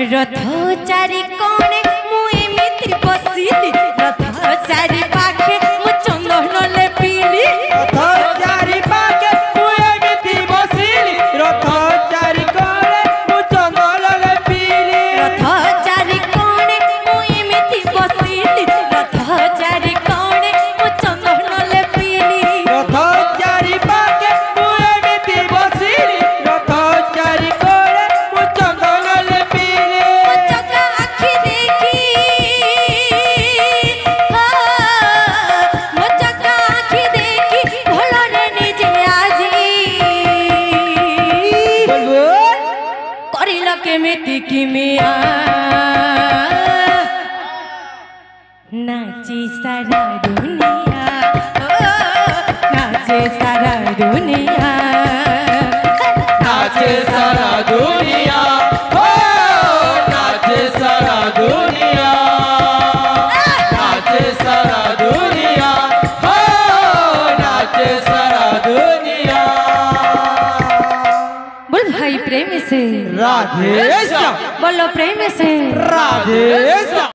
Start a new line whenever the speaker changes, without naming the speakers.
रथ चारि कोणे मु एमिति बसिली रथ चारि पाखे मु चंदन लेपिली
रथ चारि पाखे मु एमिति बसिली रथ चारि कोणे मु चंदन लेपिली
रथ चारि कोणे मु एमिति बसिली रथ चारि कोणे मु चंदन लेपिली
रथ चारि पाखे मु एमिति बसिली रथ चारि कोणे मु चंदन लेपिली
मो चका आखि देखी मो चका आखि देखी भलरे निजे आजी करिल केमिति किमिया नाची सारा दुनिया नाचे सारा दुनिया
नाचे सारा दुनिया हो नाचे सारा दुनिया नाचे सारा दुनिया हो नाचे सारा दुनिया
बोल भाई प्रेम से
राधे श्याम
बोलो प्रेम से
राधे श्याम।